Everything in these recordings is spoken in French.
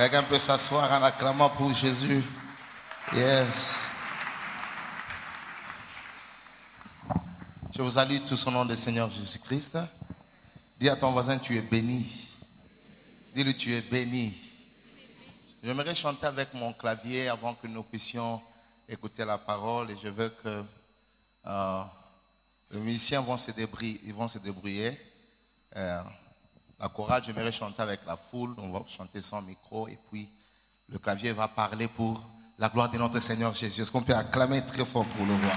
Quelqu'un peut s'asseoir en acclamant pour Jésus. Yes. Je vous salue tous au nom du Seigneur Jésus-Christ. Dis à ton voisin, tu es béni. Dis-lui, tu es béni. J'aimerais chanter avec mon clavier avant que nous puissions écouter la parole. Et je veux que les musiciens vont se débrouiller. La chorale, j'aimerais chanter avec la foule. On va chanter sans micro. Et puis, le clavier va parler pour la gloire de notre Seigneur Jésus. Est-ce qu'on peut acclamer très fort pour le roi?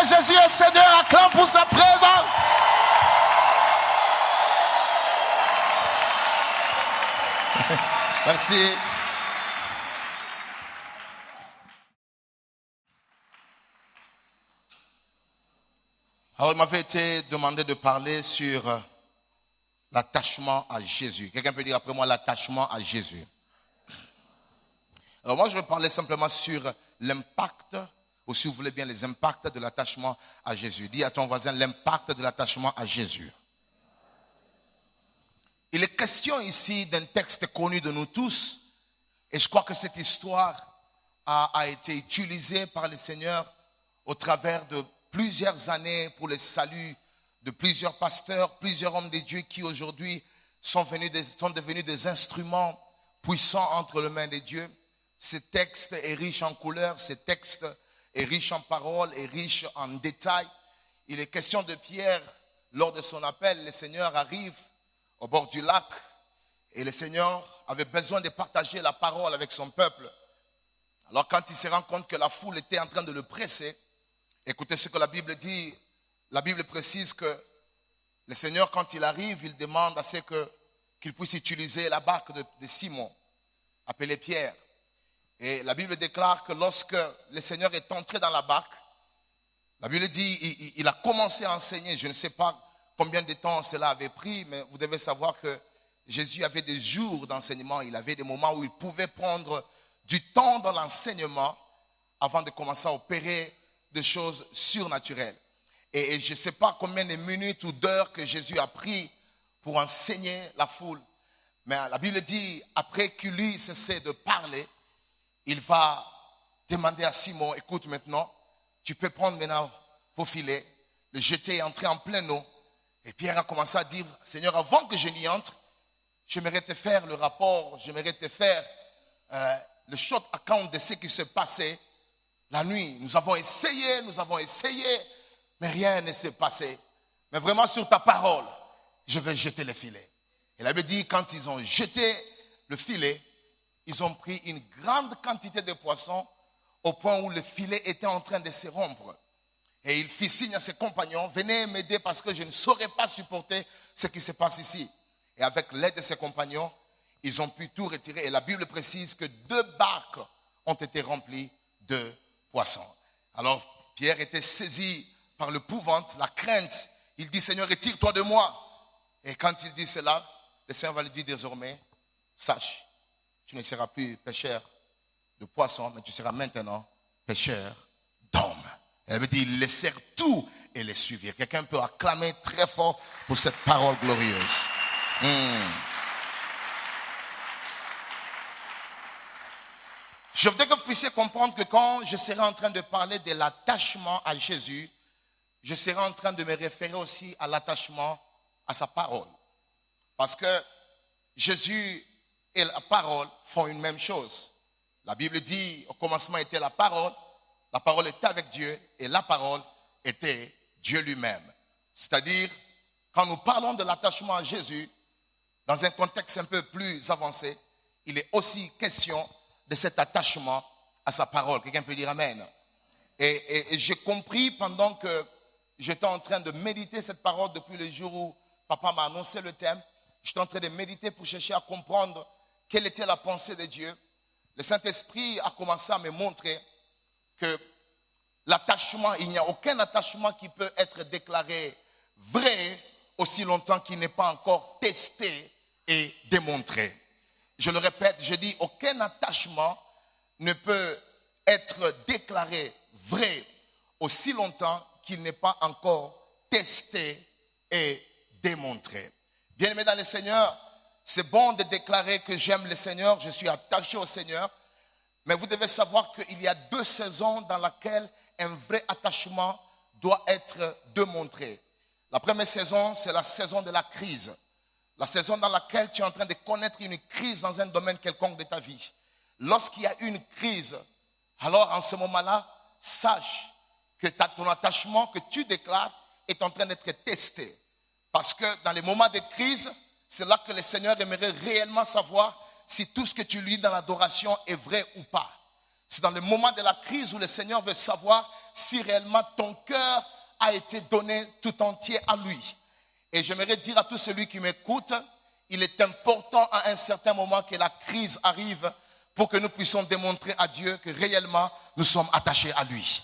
que Jésus est Seigneur, acclame pour sa présence. Merci. Alors, il m'avait été demandé de parler sur l'attachement à Jésus. Quelqu'un peut dire après moi l'attachement à Jésus. Alors moi, je vais parler simplement sur l'impact, ou si vous voulez bien, les impacts de l'attachement à Jésus. Dis à ton voisin l'impact de l'attachement à Jésus. Il est question ici d'un texte connu de nous tous, et je crois que cette histoire a été utilisée par le Seigneur au travers de plusieurs années pour le salut de plusieurs pasteurs, plusieurs hommes de Dieu qui aujourd'hui sont devenus des instruments puissants entre les mains de Dieu. Ce texte est riche en couleurs, ce texte est riche en paroles, est riche en détails. Il est question de Pierre, lors de son appel, le Seigneur arrive au bord du lac et le Seigneur avait besoin de partager la parole avec son peuple. Alors quand il se rend compte que la foule était en train de le presser, écoutez ce que la Bible dit. La Bible précise que le Seigneur, quand il arrive, il demande à ce qu'il puisse utiliser la barque de Simon, appelée Pierre. Et la Bible déclare que lorsque le Seigneur est entré dans la barque, la Bible dit il a commencé à enseigner. Je ne sais pas combien de temps cela avait pris, mais vous devez savoir que Jésus avait des jours d'enseignement. Il avait des moments où il pouvait prendre du temps dans l'enseignement avant de commencer à opérer des choses surnaturelles. Et je ne sais pas combien de minutes ou d'heures que Jésus a pris pour enseigner la foule. Mais la Bible dit, après qu'il lui cessait de parler, il va demander à Simon, écoute maintenant, tu peux prendre maintenant vos filets, le jeter, entrer en pleine eau. Et Pierre a commencé à dire, Seigneur, avant que je n'y entre, j'aimerais te faire le rapport, j'aimerais te faire le short account de ce qui se passait la nuit. Nous avons essayé, mais rien ne s'est passé. Mais vraiment sur ta parole, je vais jeter le filet. Et la Bible dit, quand ils ont jeté le filet, ils ont pris une grande quantité de poissons au point où le filet était en train de se rompre. Et il fit signe à ses compagnons, venez m'aider parce que je ne saurais pas supporter ce qui se passe ici. Et avec l'aide de ses compagnons, ils ont pu tout retirer. Et la Bible précise que 2 barques ont été remplies de poissons. Alors Pierre était saisi par l'épouvante, la crainte. Il dit, Seigneur, retire-toi de moi. Et quand il dit cela, le Seigneur va lui dire désormais, sache, tu ne seras plus pêcheur de poissons, mais tu seras maintenant pêcheur d'hommes. Elle veut dire, ils laissèrent tout et les suivirent. Quelqu'un peut acclamer très fort pour cette parole glorieuse. Je voudrais que vous puissiez comprendre que quand je serai en train de parler de l'attachement à Jésus, je serai en train de me référer aussi à l'attachement à sa parole. Parce que Jésus et la parole font une même chose. La Bible dit, au commencement était la parole était avec Dieu et la parole était Dieu lui-même. C'est-à-dire, quand nous parlons de l'attachement à Jésus, dans un contexte un peu plus avancé, il est aussi question de cet attachement à sa parole. Quelqu'un peut dire Amen. Et j'ai compris pendant que j'étais en train de méditer cette parole depuis le jour où papa m'a annoncé le thème. J'étais en train de méditer pour chercher à comprendre quelle était la pensée de Dieu. Le Saint-Esprit a commencé à me montrer que l'attachement, il n'y a aucun attachement qui peut être déclaré vrai aussi longtemps qu'il n'est pas encore testé et démontré. Je le répète, je dis aucun attachement ne peut être déclaré vrai aussi longtemps qu'il n'est pas encore testé et démontré. Bien-aimés dans le Seigneur, c'est bon de déclarer que j'aime le Seigneur, je suis attaché au Seigneur, mais vous devez savoir qu'il y a 2 saisons dans lesquelles un vrai attachement doit être démontré. La première saison, c'est la saison de la crise. La saison dans laquelle tu es en train de connaître une crise dans un domaine quelconque de ta vie. Lorsqu'il y a une crise, alors en ce moment-là, sache que ton attachement que tu déclares est en train d'être testé. Parce que dans les moments de crise, c'est là que le Seigneur aimerait réellement savoir si tout ce que tu lui dis dans l'adoration est vrai ou pas. C'est dans le moment de la crise où le Seigneur veut savoir si réellement ton cœur a été donné tout entier à lui. Et j'aimerais dire à tout celui qui m'écoute, il est important à un certain moment que la crise arrive pour que nous puissions démontrer à Dieu que réellement nous sommes attachés à lui.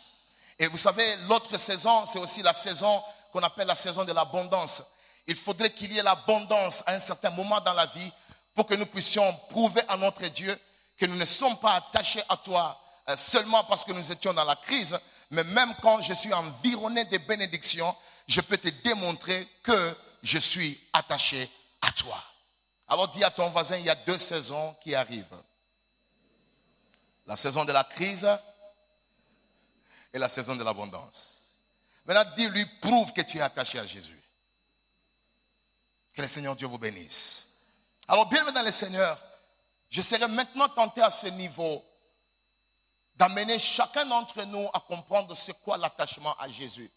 Et vous savez, l'autre saison, c'est aussi la saison qu'on appelle la saison de l'abondance. Il faudrait qu'il y ait l'abondance à un certain moment dans la vie pour que nous puissions prouver à notre Dieu que nous ne sommes pas attachés à toi seulement parce que nous étions dans la crise, mais même quand je suis environné de bénédictions, je peux te démontrer que je suis attaché à toi. Alors dis à ton voisin, il y a 2 saisons qui arrivent. La saison de la crise et la saison de l'abondance. Maintenant, dis-lui, prouve que tu es attaché à Jésus. Que le Seigneur Dieu vous bénisse. Alors, bien-aimés dans le Seigneur, je serai maintenant tenté à ce niveau d'amener chacun d'entre nous à comprendre c'est quoi l'attachement à Jésus.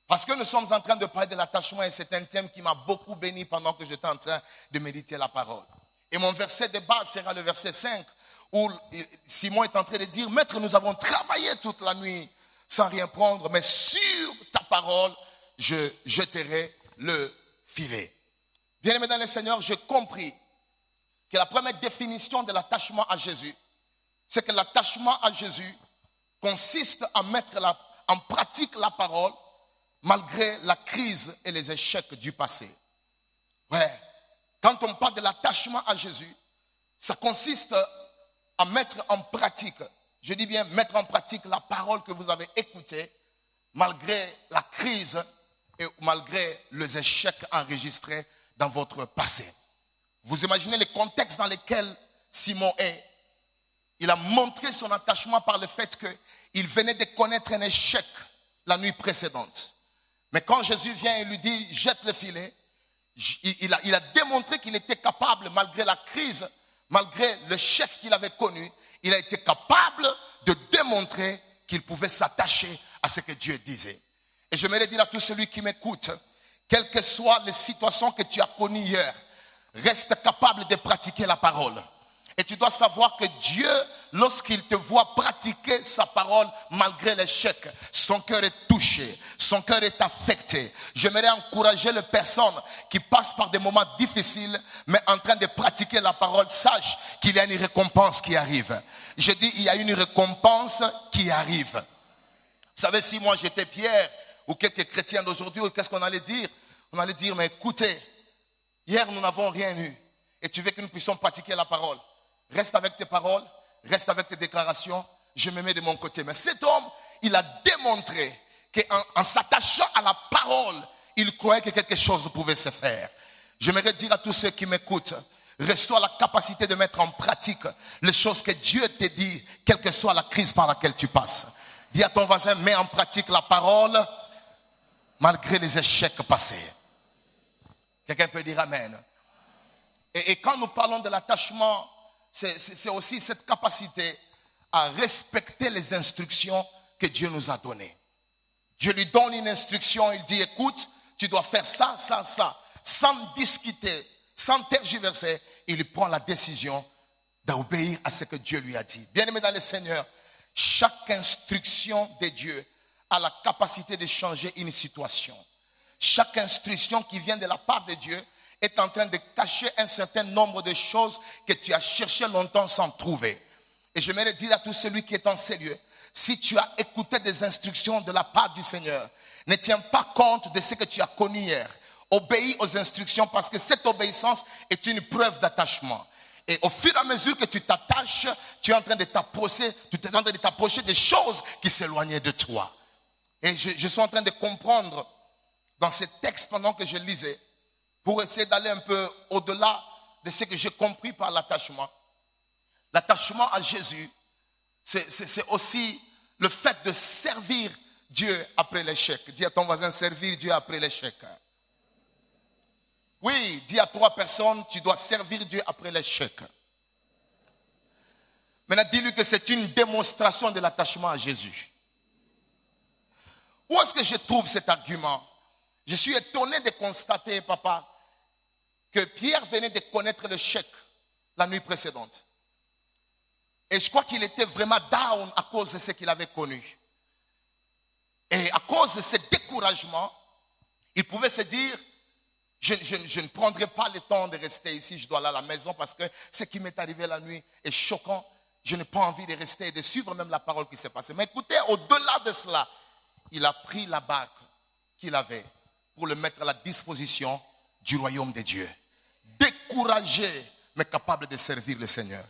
Parce que nous sommes en train de parler de l'attachement et c'est un thème qui m'a beaucoup béni pendant que j'étais en train de méditer la parole. Et mon verset de base sera le verset 5 où Simon est en train de dire, Maître, nous avons travaillé toute la nuit sans rien prendre, mais sur ta parole, je jeterai le filet. Bien-aimés dans le Seigneur, j'ai compris que la première définition de l'attachement à Jésus, c'est que l'attachement à Jésus consiste à mettre en pratique la parole malgré la crise et les échecs du passé. Ouais. Quand on parle de l'attachement à Jésus, ça consiste à mettre en pratique, je dis bien mettre en pratique la parole que vous avez écoutée malgré la crise et malgré les échecs enregistrés dans votre passé. Vous imaginez le contexte dans lequel Simon est. Il a montré son attachement par le fait qu'il venait de connaître un échec la nuit précédente. Mais quand Jésus vient et lui dit, jette le filet, il a démontré qu'il était capable, malgré la crise, malgré l'échec qu'il avait connu, il a été capable de démontrer qu'il pouvait s'attacher à ce que Dieu disait. Et je voudrais dire à tout celui qui m'écoute, quelles que soient les situations que tu as connues hier, reste capable de pratiquer la parole. Et tu dois savoir que Dieu, lorsqu'il te voit pratiquer sa parole malgré l'échec, son cœur est touché, son cœur est affecté. J'aimerais encourager les personnes qui passent par des moments difficiles, mais en train de pratiquer la parole, sache qu'il y a une récompense qui arrive. Je dis, il y a une récompense qui arrive. Vous savez, si moi j'étais Pierre, ou quelques chrétiens d'aujourd'hui, qu'est-ce qu'on allait dire? On allait dire, mais écoutez, hier nous n'avons rien eu, et tu veux que nous puissions pratiquer la parole. Reste avec tes paroles, reste avec tes déclarations, je me mets de mon côté. Mais cet homme, il a démontré qu'en s'attachant à la parole, il croyait que quelque chose pouvait se faire. J'aimerais dire à tous ceux qui m'écoutent, reçois la capacité de mettre en pratique les choses que Dieu te dit, quelle que soit la crise par laquelle tu passes. Dis à ton voisin, mets en pratique la parole malgré les échecs passés. Quelqu'un peut dire Amen. Et quand nous parlons de l'attachement, c'est aussi cette capacité à respecter les instructions que Dieu nous a données. Dieu lui donne une instruction, il dit, écoute, tu dois faire ça, ça, ça. Sans discuter, sans tergiverser, il prend la décision d'obéir à ce que Dieu lui a dit. Bien-aimé dans le Seigneur, chaque instruction de Dieu a la capacité de changer une situation. Chaque instruction qui vient de la part de Dieu est en train de cacher un certain nombre de choses que tu as cherché longtemps sans trouver. Et je voudrais dire à tout celui qui est en ces lieux, si tu as écouté des instructions de la part du Seigneur, ne tiens pas compte de ce que tu as connu hier. Obéis aux instructions parce que cette obéissance est une preuve d'attachement. Et au fur et à mesure que tu t'attaches, tu es en train de t'approcher des choses qui s'éloignaient de toi. Et je suis en train de comprendre dans ce texte pendant que je lisais, pour essayer d'aller un peu au-delà de ce que j'ai compris par l'attachement. L'attachement à Jésus, c'est aussi le fait de servir Dieu après l'échec. Dis à ton voisin, servir Dieu après l'échec. Oui, dis à 3 personnes, tu dois servir Dieu après l'échec. Maintenant, dis-lui que c'est une démonstration de l'attachement à Jésus. Où est-ce que je trouve cet argument? Je suis étonné de constater, papa, que Pierre venait de connaître l'échec la nuit précédente. Et je crois qu'il était vraiment down à cause de ce qu'il avait connu. Et à cause de ce découragement, il pouvait se dire, je ne prendrai pas le temps de rester ici, je dois aller à la maison parce que ce qui m'est arrivé la nuit est choquant. Je n'ai pas envie de rester et de suivre même la parole qui s'est passée. Mais écoutez, au-delà de cela, il a pris la barque qu'il avait pour le mettre à la disposition du royaume de Dieu. Découragé, mais capable de servir le Seigneur.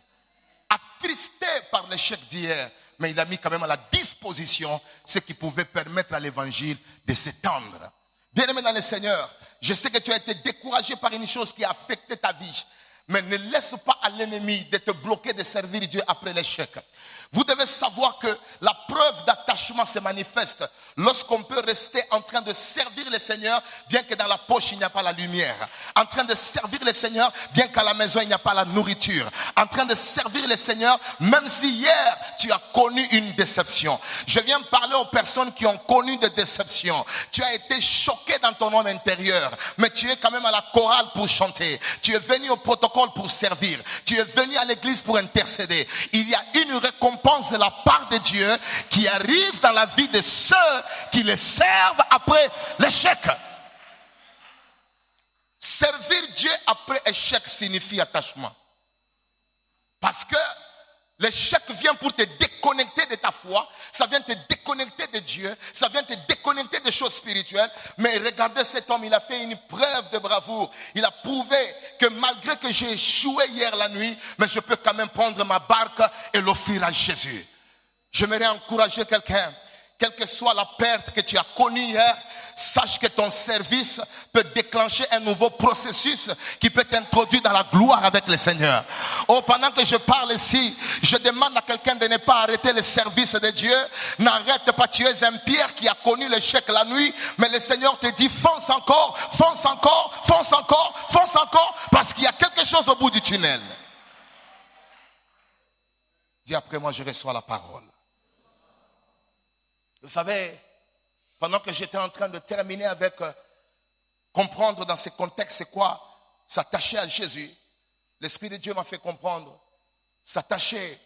Attristé par l'échec d'hier, mais il a mis quand même à la disposition ce qui pouvait permettre à l'évangile de s'étendre. Bien-aimé dans le Seigneur, je sais que tu as été découragé par une chose qui a affecté ta vie. Mais ne laisse pas à l'ennemi de te bloquer de servir Dieu après l'échec. Vous devez savoir que la preuve d'attachement se manifeste lorsqu'on peut rester en train de servir le Seigneur, bien que dans la poche il n'y a pas la lumière. En train de servir le Seigneur, bien qu'à la maison il n'y a pas la nourriture. En train de servir le Seigneur, même si hier tu as connu une déception. Je viens parler aux personnes qui ont connu des déceptions. Tu as été choqué dans ton homme intérieur, mais tu es quand même à la chorale pour chanter. Tu es venu au protocole pour servir. Tu es venu à l'église pour intercéder. Il y a une récompense de la part de Dieu qui arrive dans la vie de ceux qui le servent après l'échec. Servir Dieu après échec signifie attachement. Parce que l'échec vient pour te déconnecter de ta foi, ça vient te déconnecter de Dieu, ça vient te déconnecter des choses spirituelles. Mais regardez cet homme, il a fait une preuve de bravoure. Il a prouvé que malgré que j'ai échoué hier la nuit, mais je peux quand même prendre ma barque et l'offrir à Jésus. J'aimerais encourager quelqu'un, quelle que soit la perte que tu as connue hier, sache que ton service peut déclencher un nouveau processus qui peut t'introduire dans la gloire avec le Seigneur. Oh, pendant que je parle ici, je demande à quelqu'un de ne pas arrêter le service de Dieu. N'arrête pas, tu es un Pierre qui a connu l'échec la nuit, mais le Seigneur te dit fonce encore, fonce encore, fonce encore, fonce encore, parce qu'il y a quelque chose au bout du tunnel. Dis après moi, je reçois la parole. Vous savez, pendant que j'étais en train de terminer avec comprendre dans ce contexte c'est quoi s'attacher à Jésus, l'Esprit de Dieu m'a fait comprendre. S'attacher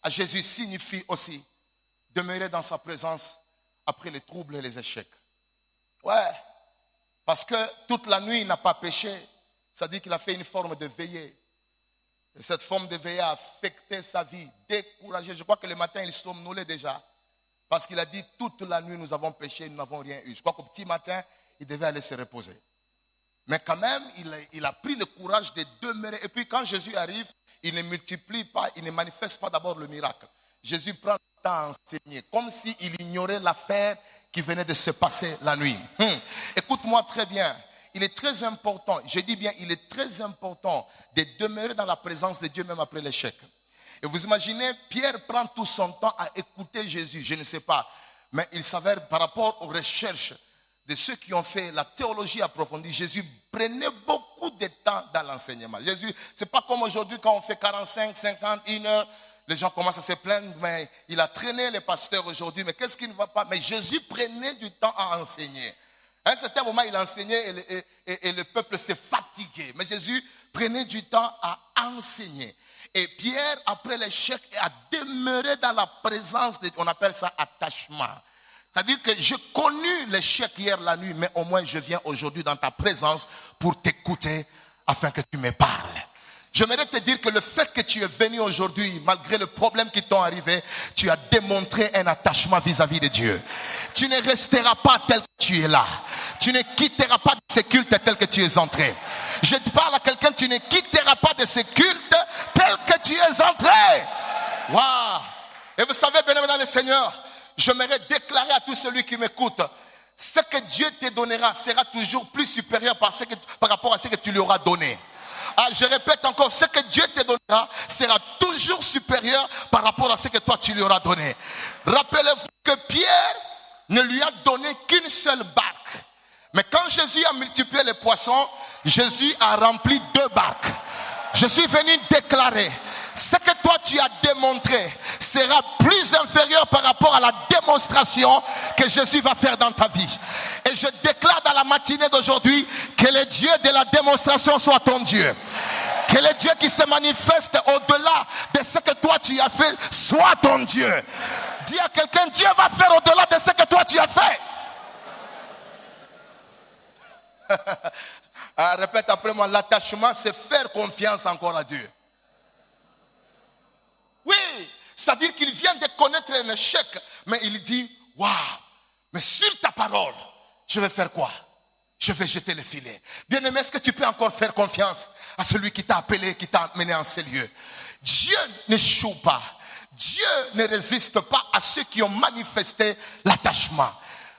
à Jésus signifie aussi demeurer dans sa présence après les troubles et les échecs. Ouais, parce que toute la nuit il n'a pas péché, ça dit qu'il a fait une forme de veillée. Et cette forme de veillée a affecté sa vie, découragé. Je crois que le matin il somnolait déjà. Parce qu'il a dit, toute la nuit, nous avons péché, nous n'avons rien eu. Je crois qu'au petit matin, il devait aller se reposer. Mais quand même, il a pris le courage de demeurer. Et puis quand Jésus arrive, il ne multiplie pas, il ne manifeste pas d'abord le miracle. Jésus prend le temps à enseigner, comme s'il ignorait l'affaire qui venait de se passer la nuit. Écoute-moi très bien. Il est très important, je dis bien, il est très important de demeurer dans la présence de Dieu même après l'échec. Et vous imaginez, Pierre prend tout son temps à écouter Jésus. Je ne sais pas. Mais il s'avère par rapport aux recherches de ceux qui ont fait la théologie approfondie, Jésus prenait beaucoup de temps dans l'enseignement. Jésus, c'est pas comme aujourd'hui quand on fait 45, 50, 1 heure. Les gens commencent à se plaindre, mais il a traîné les pasteurs aujourd'hui. Mais qu'est-ce qui ne va pas? Mais Jésus prenait du temps à enseigner. À un certain moment, il enseignait et le peuple s'est fatigué. Mais Jésus prenait du temps à enseigner. Et Pierre, après l'échec, a demeuré dans la présence de Dieu. On appelle ça attachement. C'est-à-dire que j'ai connu l'échec hier la nuit, mais au moins je viens aujourd'hui dans ta présence pour t'écouter afin que tu me parles. J'aimerais te dire que le fait que tu es venu aujourd'hui, malgré le problème qui t'ont arrivé, tu as démontré un attachement vis-à-vis de Dieu. Tu ne resteras pas tel que tu es là. Tu ne quitteras pas de ce culte tel que tu es entré. Je te parle à quelqu'un, tu ne quitteras pas de ce culte tel que tu es entré. Waouh! Et vous savez, bien-aimé dans le Seigneur, j'aimerais déclarer à tout celui qui m'écoute, ce que Dieu te donnera sera toujours plus supérieur par rapport à ce que tu lui auras donné. Ah, je répète encore, ce que Dieu te donnera sera toujours supérieur par rapport à ce que toi tu lui auras donné. Rappelez-vous que Pierre ne lui a donné qu'une seule barque. Mais quand Jésus a multiplié les poissons, Jésus a rempli 2 barques. Je suis venu déclarer, ce que toi tu as démontré sera plus inférieur par rapport à la démonstration que Jésus va faire dans ta vie. Et je déclare dans la matinée d'aujourd'hui que le Dieu de la démonstration soit ton Dieu. Que le Dieu qui se manifeste au-delà de ce que toi tu as fait soit ton Dieu. Dis à quelqu'un, Dieu va faire au-delà de ce que toi tu as fait. Répète après moi, l'attachement c'est faire confiance encore à Dieu. Oui, c'est-à-dire qu'il vient de connaître un échec, mais il dit, waouh, mais sur ta parole, je vais faire quoi? Je vais jeter le filet. Bien-aimé, est-ce que tu peux encore faire confiance à celui qui t'a appelé, qui t'a amené en ces lieux? Dieu n'échoue pas. Dieu ne résiste pas à ceux qui ont manifesté l'attachement.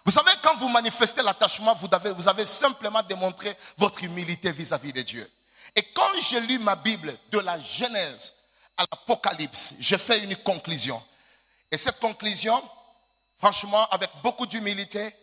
Vous savez, quand vous manifestez l'attachement, vous avez simplement démontré votre humilité vis-à-vis de Dieu. Et quand j'ai lu ma Bible de la Genèse à l'Apocalypse, j'ai fait une conclusion. Et cette conclusion, franchement, avec beaucoup d'humilité,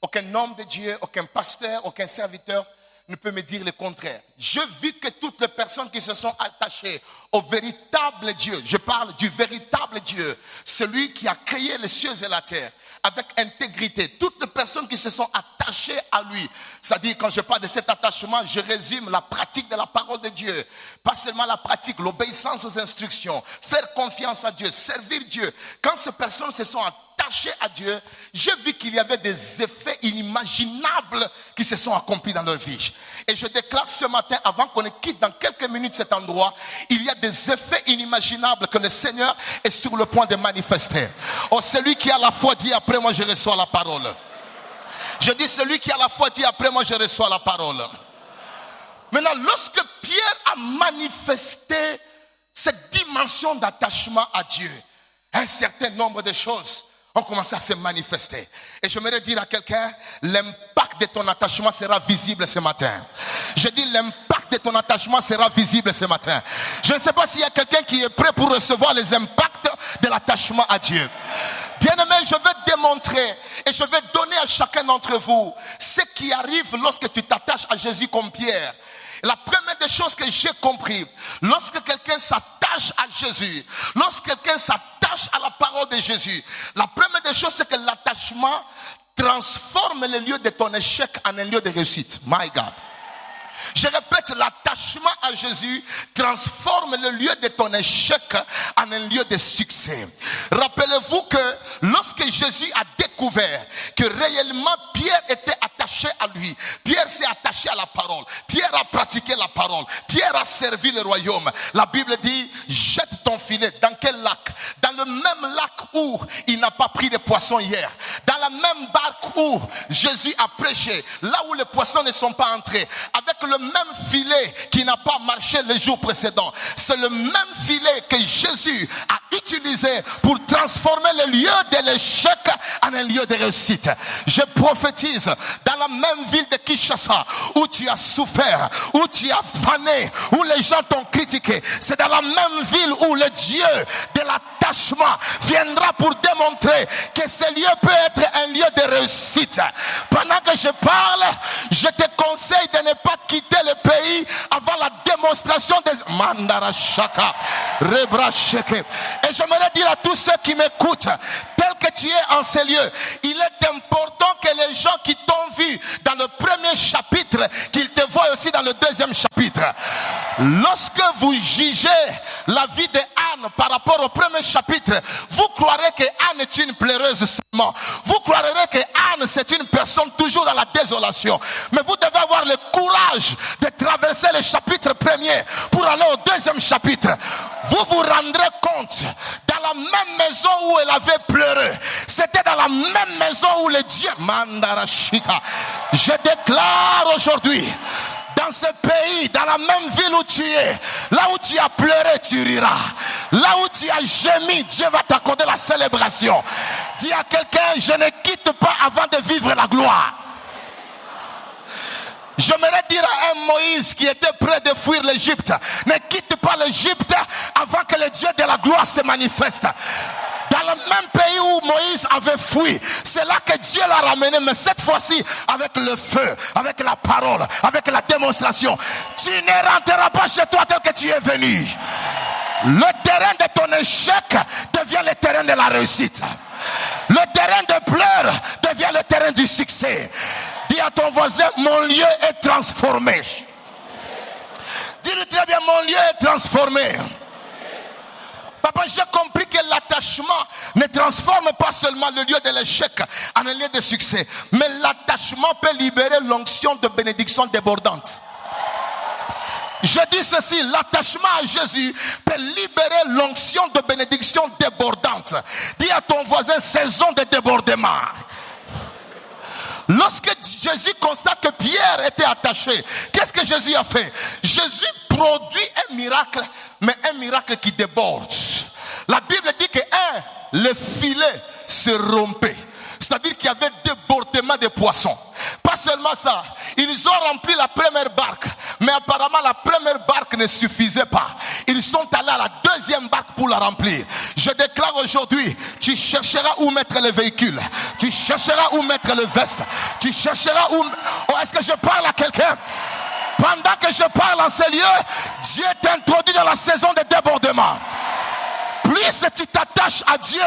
aucun homme de Dieu, aucun pasteur, aucun serviteur ne peut me dire le contraire. Je vis que toutes les personnes qui se sont attachées au véritable Dieu, je parle du véritable Dieu, celui qui a créé les cieux et la terre, avec intégrité, toutes les personnes qui se sont attachées à lui, c'est-à-dire quand je parle de cet attachement, je résume la pratique de la parole de Dieu, pas seulement la pratique, l'obéissance aux instructions, faire confiance à Dieu, servir Dieu. Quand ces personnes se sont attachées à Dieu, j'ai vu qu'il y avait des effets inimaginables qui se sont accomplis dans leur vie. Et je déclare ce matin, avant qu'on ne quitte dans quelques minutes cet endroit, il y a des effets inimaginables que le Seigneur est sur le point de manifester. Oh, celui qui a la foi dit après moi je reçois la parole. Je dis celui qui a la foi dit après moi je reçois la parole. Maintenant, lorsque Pierre a manifesté cette dimension d'attachement à Dieu, un certain nombre de choses ont commencé à se manifester. Et j'aimerais dire à quelqu'un, l'impact de ton attachement sera visible ce matin. Je dis l'impact de ton attachement sera visible ce matin. Je ne sais pas s'il y a quelqu'un qui est prêt pour recevoir les impacts de l'attachement à Dieu. Bien-aimé, je vais démontrer et je vais donner à chacun d'entre vous ce qui arrive lorsque tu t'attaches à Jésus comme Pierre. La première des choses que j'ai compris, lorsque quelqu'un s'attache à Jésus, lorsque quelqu'un s'attache à la parole de Jésus, la première des choses c'est que l'attachement transforme le lieu de ton échec en un lieu de réussite. My God. Je répète, l'attachement à Jésus transforme le lieu de ton échec en un lieu de succès. Rappelez-vous que lorsque Jésus a découvert que réellement Pierre était attaché à lui, Pierre s'est attaché à la parole, Pierre a pratiqué la parole, Pierre a servi le royaume. La Bible dit, jette ton filet. Dans quel lac? Dans le même lac où il n'a pas pris de poissons hier. Dans la même barque où Jésus a prêché, là où les poissons ne sont pas entrés. Avec le même filet qui n'a pas marché le jour précédent. C'est le même filet que Jésus a utilisé pour transformer le lieu de l'échec en un lieu de réussite. Je prophétise, dans la même ville de Kinshasa où tu as souffert, où tu as fané, où les gens t'ont critiqué, c'est dans la même ville où le Dieu de l'attachement viendra pour démontrer que ce lieu peut être un lieu de réussite. Pendant que je parle, je te conseille de ne pas quitter le pays avant la démonstration des Mandarashaka, Rebrasheke. Et j'aimerais dire à tous ceux qui m'écoutent, tel que tu es en ces lieux, il est important que les gens qui t'ont vu dans le premier chapitre, qu'ils te voient aussi dans le deuxième chapitre. Lorsque vous jugez la vie de Anne par rapport au premier chapitre, vous croirez que Anne est une pleureuse seulement. Vous croirez que Anne c'est une personne toujours dans la désolation. Mais vous devez avoir le courage de traverser le chapitre premier pour aller au deuxième chapitre. Vous vous rendrez compte, dans la même maison où elle avait pleuré, c'était dans la même maison où le Dieu Mandarashika. Je déclare aujourd'hui, dans ce pays, dans la même ville où tu es, là où tu as pleuré, tu riras. Là où tu as gémi, Dieu va t'accorder la célébration. Dis à quelqu'un, je ne quitte pas avant de vivre la gloire. J'aimerais dire à un Moïse qui était prêt de fuir l'Égypte, ne quitte pas l'Égypte avant que le Dieu de la gloire se manifeste. Dans le même pays où Moïse avait fui, c'est là que Dieu l'a ramené, mais cette fois-ci avec le feu, avec la parole, avec la démonstration. Tu ne rentreras pas chez toi tel que tu es venu. Le terrain de ton échec devient le terrain de la réussite. Le terrain de pleurs devient le terrain du succès. Dis à ton voisin, mon lieu est transformé. Dis Dis-lui très bien, mon lieu est transformé. Papa, j'ai compris que l'attachement ne transforme pas seulement le lieu de l'échec en un lieu de succès. Mais l'attachement peut libérer l'onction de bénédiction débordante. Je dis ceci, l'attachement à Jésus peut libérer l'onction de bénédiction débordante. Dis à ton voisin, saison de débordement. Lorsque Jésus constate que Pierre était attaché, qu'est-ce que Jésus a fait? Jésus produit un miracle, mais un miracle qui déborde. La Bible dit que le filet se rompait. C'est-à-dire qu'il y avait débordement de poissons. Pas seulement ça, ils ont rempli la première barque, mais apparemment la première barque ne suffisait pas. Ils sont allés à la deuxième barque pour la remplir. Je déclare aujourd'hui, tu chercheras où mettre le véhicule, tu chercheras où mettre le veste, tu chercheras où... Oh, est-ce que je parle à quelqu'un? Pendant que je parle en ces lieux, Dieu t'introduit dans la saison de débordement. Plus tu t'attaches à Dieu,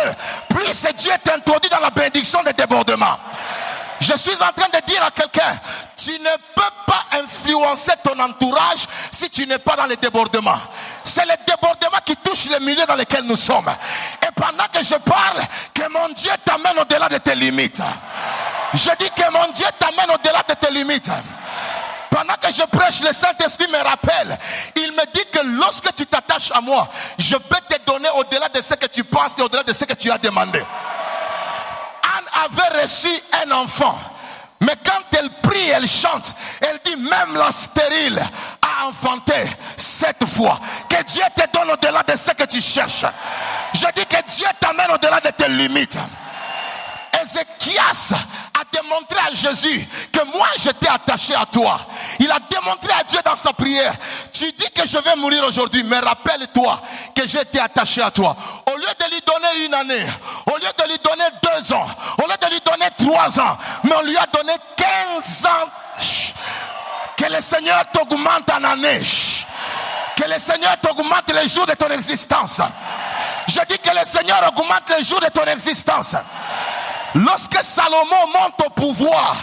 plus Dieu t'introduit dans la bénédiction de débordement. Je suis en train de dire à quelqu'un, tu ne peux pas influencer ton entourage si tu n'es pas dans les débordements. C'est le débordement qui touche les milieux dans lesquels nous sommes. Et pendant que je parle, que mon Dieu t'amène au-delà de tes limites. Je dis que mon Dieu t'amène au-delà de tes limites. Pendant que je prêche, le Saint-Esprit me rappelle. Il me dit que lorsque tu t'attaches à moi, je peux te donner au-delà de ce que tu penses et au-delà de ce que tu as demandé. Anne avait reçu un enfant. Mais quand elle prie, elle chante. Elle dit même la stérile a enfanté 7 fois. Que Dieu te donne au-delà de ce que tu cherches. Je dis que Dieu t'amène au-delà de tes limites. Ézéchias a démontré à Jésus que moi j'étais attaché à toi. Il a démontré à Dieu dans sa prière. Tu dis que je vais mourir aujourd'hui, mais rappelle-toi que j'étais attaché à toi. Au lieu de lui donner 1 année, au lieu de lui donner 2 ans, au lieu de lui donner 3 ans, mais on lui a donné 15 ans. Que le Seigneur t'augmente en année. Que le Seigneur t'augmente les jours de ton existence. Je dis que le Seigneur augmente les jours de ton existence. Lorsque Salomon monte au pouvoir,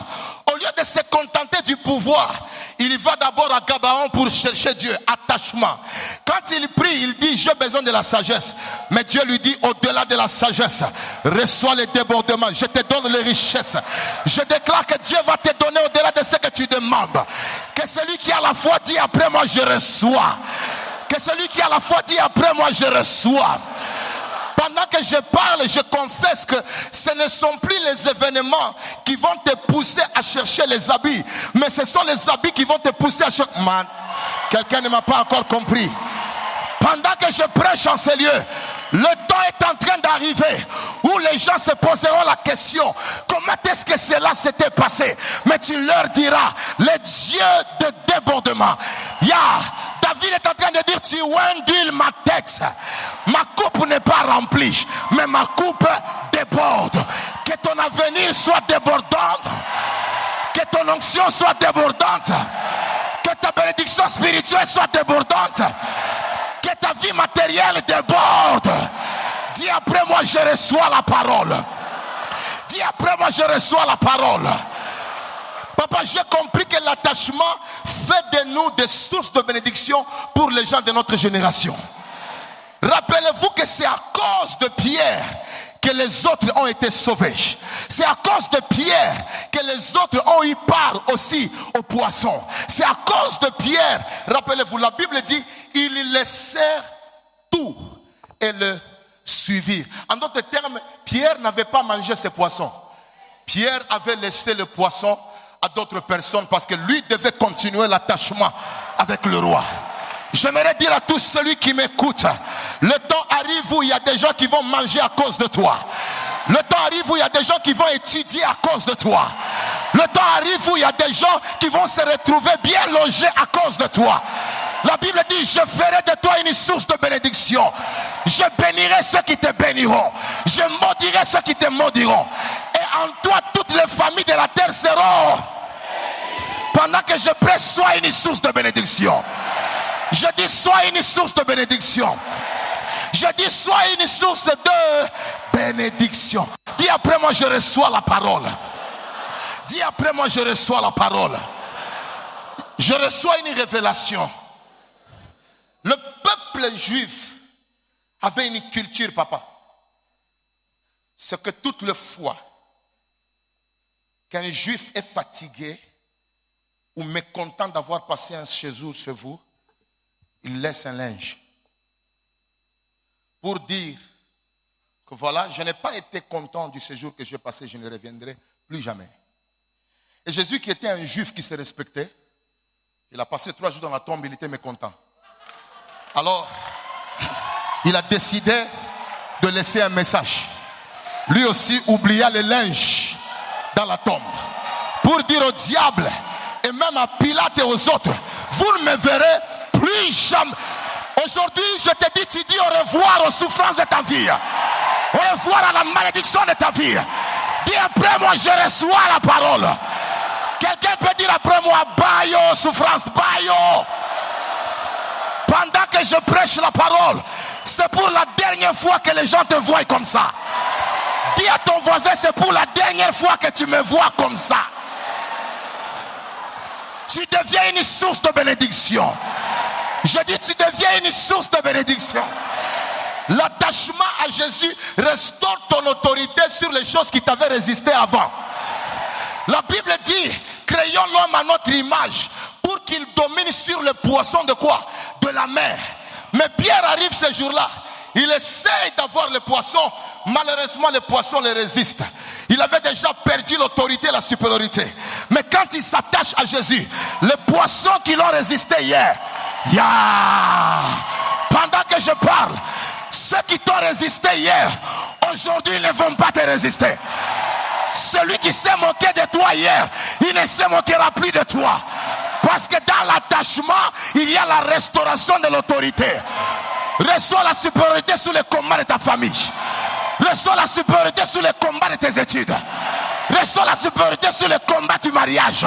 au lieu de se contenter du pouvoir, il va d'abord à Gabaon pour chercher Dieu, attachement. Quand il prie, il dit j'ai besoin de la sagesse. Mais Dieu lui dit au-delà de la sagesse, reçois les débordements, je te donne les richesses. Je déclare que Dieu va te donner au-delà de ce que tu demandes. Que celui qui a la foi dit après moi je reçois. Que celui qui a la foi dit après moi je reçois. Pendant que je parle, je confesse que ce ne sont plus les événements qui vont te pousser à chercher les habits, mais ce sont les habits qui vont te pousser à chercher... Man, quelqu'un ne m'a pas encore compris. Pendant que je prêche en ces lieux, le temps est en train d'arriver où les gens se poseront la question, comment est-ce que cela s'était passé? Mais tu leur diras, le Dieu de débordement. David est en train de dire, tu wendules ma tête. Ma coupe n'est pas remplie, mais ma coupe déborde. Que ton avenir soit débordant. Que ton onction soit débordante. Que ta bénédiction spirituelle soit débordante. Que ta vie matérielle déborde. Dis après moi, je reçois la parole. Dis après moi, je reçois la parole. Papa, j'ai compris que l'attachement fait de nous des sources de bénédiction pour les gens de notre génération. Rappelez-vous que c'est à cause de Pierre que les autres ont été sauvés. C'est à cause de Pierre que les autres ont eu part aussi aux poissons. C'est à cause de Pierre, rappelez-vous, la Bible dit, ils laissèrent tout et le suivirent. En d'autres termes, Pierre n'avait pas mangé ses poissons. Pierre avait laissé le poisson à d'autres personnes parce que lui devait continuer l'attachement avec le roi. J'aimerais dire à tous celui qui m'écoute, le temps arrive où il y a des gens qui vont manger à cause de toi. Le temps arrive où il y a des gens qui vont étudier à cause de toi. Le temps arrive où il y a des gens qui vont se retrouver bien logés à cause de toi. La Bible dit, je ferai de toi une source de bénédiction. Je bénirai ceux qui te béniront. Je maudirai ceux qui te maudiront. Et en toi, toutes les familles de la terre seront. Pendant que je prêche, sois une source de bénédiction. Je dis, sois une source de bénédiction. Je dis, sois une source de bénédiction. Dis après moi, je reçois la parole. Dis après moi, je reçois la parole. Je reçois une révélation. Le peuple juif avait une culture, papa. C'est que toute le fois qu'un juif est fatigué ou mécontent d'avoir passé un séjour chez vous, il laisse un linge. Pour dire que voilà, je n'ai pas été content du séjour que j'ai passé, je ne reviendrai plus jamais. Et Jésus, qui était un juif qui se respectait, il a passé 3 jours dans la tombe, il était mécontent. Alors, il a décidé de laisser un message. Lui aussi oublia le linge dans la tombe. Pour dire au diable et même à Pilate et aux autres, vous ne me verrez plus jamais. Aujourd'hui, je te dis, tu dis au revoir aux souffrances de ta vie. Au revoir à la malédiction de ta vie. Dis après moi, je reçois la parole. Quelqu'un peut dire après moi, bayo, souffrance, bayo. Pendant que je prêche la parole, c'est pour la dernière fois que les gens te voient comme ça. Dis à ton voisin, c'est pour la dernière fois que tu me vois comme ça. Tu deviens une source de bénédiction. Je dis, tu deviens une source de bénédiction. L'attachement à Jésus restaure ton autorité sur les choses qui t'avaient résisté avant. La Bible dit, créons l'homme à notre image pour qu'il domine sur les poissons de quoi? De la mer. Mais Pierre arrive ce jour-là. Il essaye d'avoir les poissons. Malheureusement, les poissons les résistent. Il avait déjà perdu l'autorité et la supériorité. Mais quand il s'attache à Jésus, les poissons qui l'ont résisté hier, pendant que je parle, ceux qui t'ont résisté hier, aujourd'hui ne vont pas te résister. Celui qui s'est moqué de toi hier, il ne se moquera plus de toi. Parce que dans l'attachement, il y a la restauration de l'autorité. Reçois la supériorité sur les combats de ta famille. Reçois la supériorité sur les combats de tes études. Reçois la supériorité sur les combats du mariage.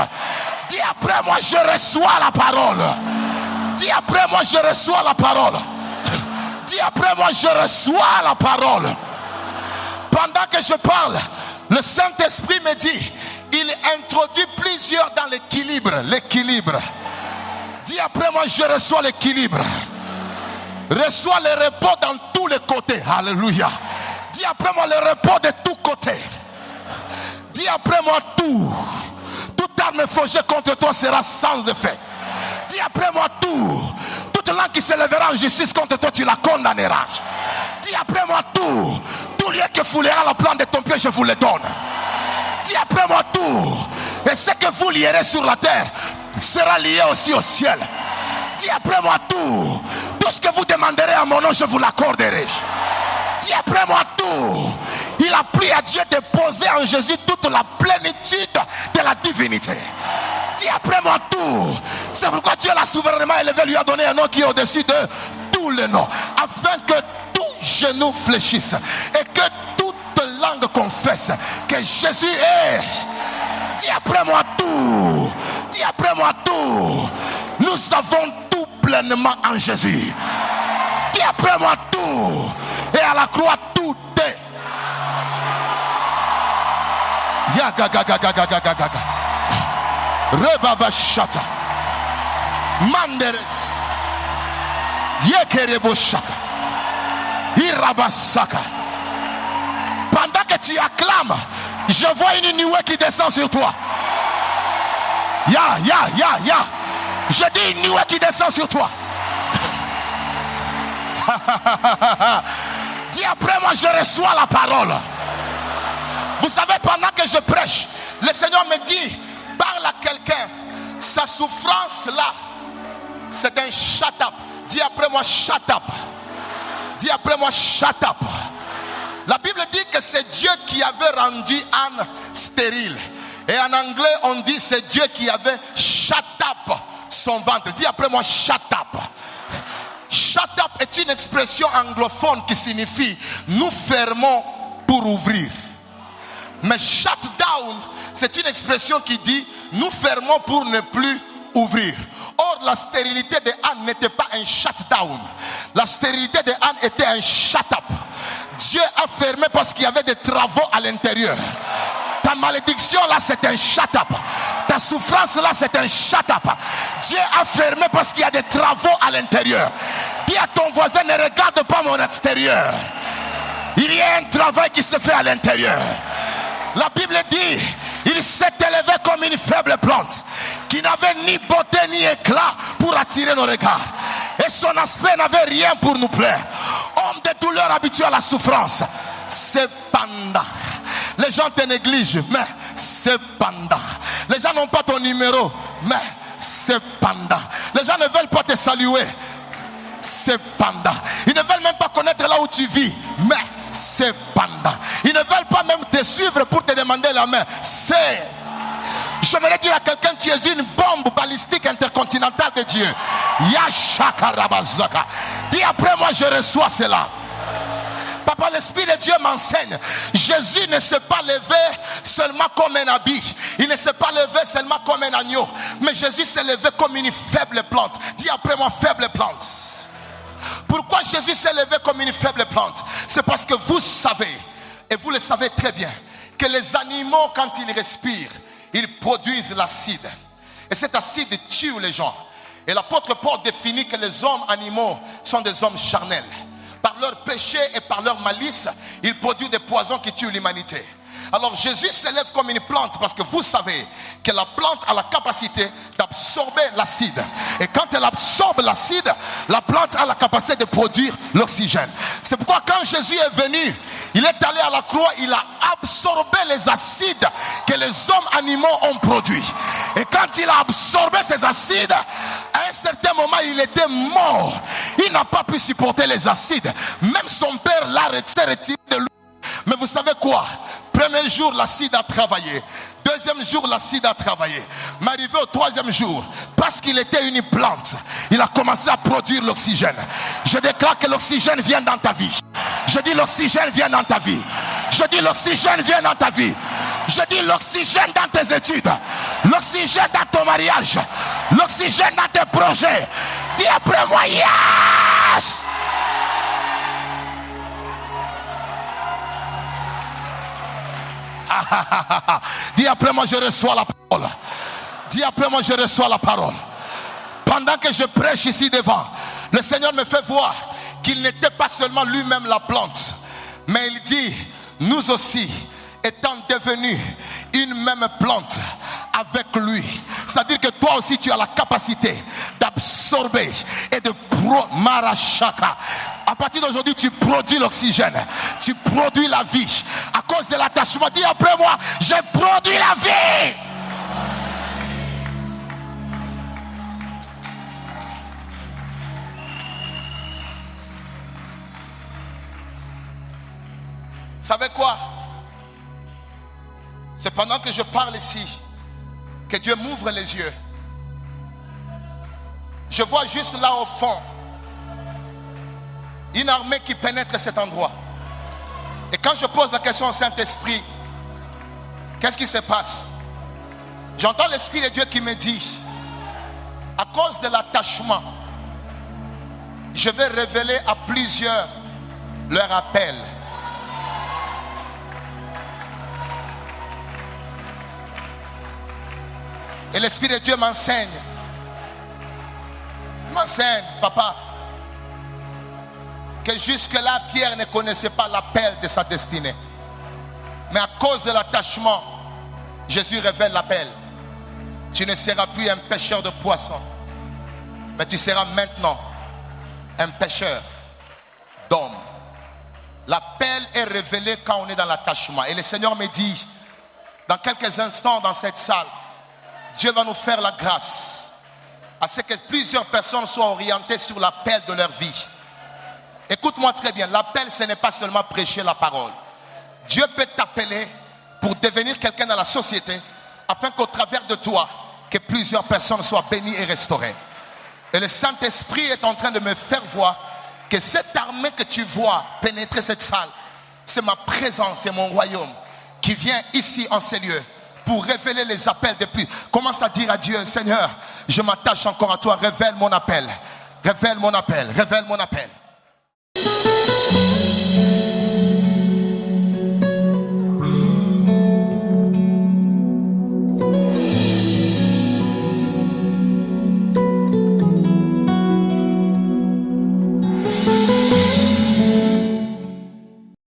Dis après moi, je reçois la parole. Dis après moi, je reçois la parole. Dis après moi, je reçois la parole. Pendant que je parle, le Saint-Esprit me dit, il introduit plusieurs dans l'équilibre. L'équilibre. Dis après moi, je reçois l'équilibre. Reçois le repos dans tous les côtés. Alléluia. Dis après moi, le repos de tous côtés. Dis après moi, toute arme forgée contre toi sera sans effet. Dis après moi, toute langue qui se lèvera en justice contre toi, tu la condamneras. Dis après moi, tout lieu que foulera la plante de ton pied, je vous le donne. Dis après moi, et ce que vous lierez sur la terre sera lié aussi au ciel. Dis après moi, tout ce que vous demanderez à mon nom, je vous l'accorderai. Dis après moi, il a pris à Dieu de poser en Jésus toute la plénitude de la divinité. Dis après moi, c'est pourquoi Dieu l'a souverainement élevé, lui a donné un nom qui est au-dessus de tous les noms, afin que tout genou fléchisse et que toute langue confesse que Jésus est. Dis après moi, dis après moi, nous avons tout pleinement en Jésus. Dis après moi, et à la croix tout est. Rebaba shata mandere yekerebo shaka irabasaka. Pendant que tu acclames, je vois une nuée qui descend sur toi. Je dis une nuée qui descend sur toi. Dis après moi, je reçois la parole. Vous savez, pendant que je prêche, le Seigneur me dit, parle à quelqu'un, sa souffrance là, c'est un shut up. Dis après moi, shut up. Dis après moi, shut up. La Bible dit que c'est Dieu qui avait rendu Anne stérile. Et en anglais, on dit c'est Dieu qui avait shut up son ventre. Dis après moi, shut up. Shut up est une expression anglophone qui signifie nous fermons pour ouvrir. Mais shut down, c'est une expression qui dit nous fermons pour ne plus ouvrir. Or, la stérilité de Anne n'était pas un shut down. La stérilité de Anne était un shut up. Dieu a fermé parce qu'il y avait des travaux à l'intérieur. Ta malédiction là, c'est un shut-up. Ta souffrance là, c'est un shut-up. Dieu a fermé parce qu'il y a des travaux à l'intérieur. Dis à ton voisin, ne regarde pas mon extérieur. Il y a un travail qui se fait à l'intérieur. La Bible dit, il s'est élevé comme une faible plante qui n'avait ni beauté ni éclat pour attirer nos regards. Et son aspect n'avait rien pour nous plaire. Homme de douleur habitué à la souffrance. Cependant, les gens te négligent, mais cependant, les gens n'ont pas ton numéro, mais cependant, les gens ne veulent pas te saluer. Cependant, ils ne veulent même pas connaître là où tu vis, mais cependant, ils ne veulent pas même te suivre pour te demander la main. J'aimerais dire à quelqu'un, tu es une bombe balistique intercontinentale de Dieu. Yashakarabazaka. Dis après moi, je reçois cela. Papa, l'Esprit de Dieu m'enseigne. Jésus ne s'est pas levé seulement comme un habit. Il ne s'est pas levé seulement comme un agneau. Mais Jésus s'est levé comme une faible plante. Dis après moi, faible plante. Pourquoi Jésus s'est levé comme une faible plante? C'est parce que vous savez, et vous le savez très bien, que les animaux, quand ils respirent, ils produisent l'acide. Et cet acide tue les gens. Et l'apôtre Paul définit que les hommes animaux sont des hommes charnels. Par leur péché et par leur malice, ils produisent des poisons qui tuent l'humanité. Alors Jésus s'élève comme une plante parce que vous savez que la plante a la capacité d'absorber l'acide. Et quand elle absorbe l'acide, la plante a la capacité de produire l'oxygène. C'est pourquoi quand Jésus est venu, il est allé à la croix, il a absorbé les acides que les hommes animaux ont produits. Et quand il a absorbé ces acides, à un certain moment, il était mort. Il n'a pas pu supporter les acides. Même son père l'a retiré de lui. Mais vous savez quoi? Premier jour, l'acide a travaillé. Deuxième jour, l'acide a travaillé. Mais arrivé au troisième jour, parce qu'il était une plante, il a commencé à produire l'oxygène. Je déclare que l'oxygène vient dans ta vie. Je dis l'oxygène vient dans ta vie. Je dis l'oxygène vient dans ta vie. Je dis l'oxygène dans tes études. L'oxygène dans ton mariage. L'oxygène dans tes projets. Dis après moi, yes! Dis après moi, je reçois la parole. Dis après moi, je reçois la parole. Pendant que je prêche ici devant, le Seigneur me fait voir qu'il n'était pas seulement lui-même la plante, mais il dit, nous aussi, étant devenus une même plante avec lui. C'est-à-dire que toi aussi tu as la capacité d'absorber et de marachaka. À partir d'aujourd'hui, tu produis l'oxygène, tu produis la vie. À cause de l'attachement, dis après moi, j'ai produit la vie. Vous savez quoi? C'est pendant que je parle ici que Dieu m'ouvre les yeux. Je vois juste là au fond une armée qui pénètre cet endroit. Et quand je pose la question au Saint-Esprit, qu'est-ce qui se passe? J'entends l'Esprit de Dieu qui me dit, à cause de l'attachement, je vais révéler à plusieurs leur appel. Et l'Esprit de Dieu m'enseigne, papa, que jusque-là, Pierre ne connaissait pas l'appel de sa destinée. Mais à cause de l'attachement, Jésus révèle l'appel. Tu ne seras plus un pêcheur de poissons, mais tu seras maintenant un pêcheur d'hommes. L'appel est révélé quand on est dans l'attachement. Et le Seigneur me dit, dans quelques instants dans cette salle, Dieu va nous faire la grâce à ce que plusieurs personnes soient orientées sur l'appel de leur vie. Écoute-moi très bien, l'appel ce n'est pas seulement prêcher la parole. Dieu peut t'appeler pour devenir quelqu'un dans la société afin qu'au travers de toi, que plusieurs personnes soient bénies et restaurées. Et le Saint-Esprit est en train de me faire voir que cette armée que tu vois pénétrer cette salle, c'est ma présence, c'est mon royaume qui vient ici en ces lieux pour révéler les appels des plus. Commence à dire à Dieu, Seigneur, je m'attache encore à toi, révèle mon appel, révèle mon appel, révèle mon appel.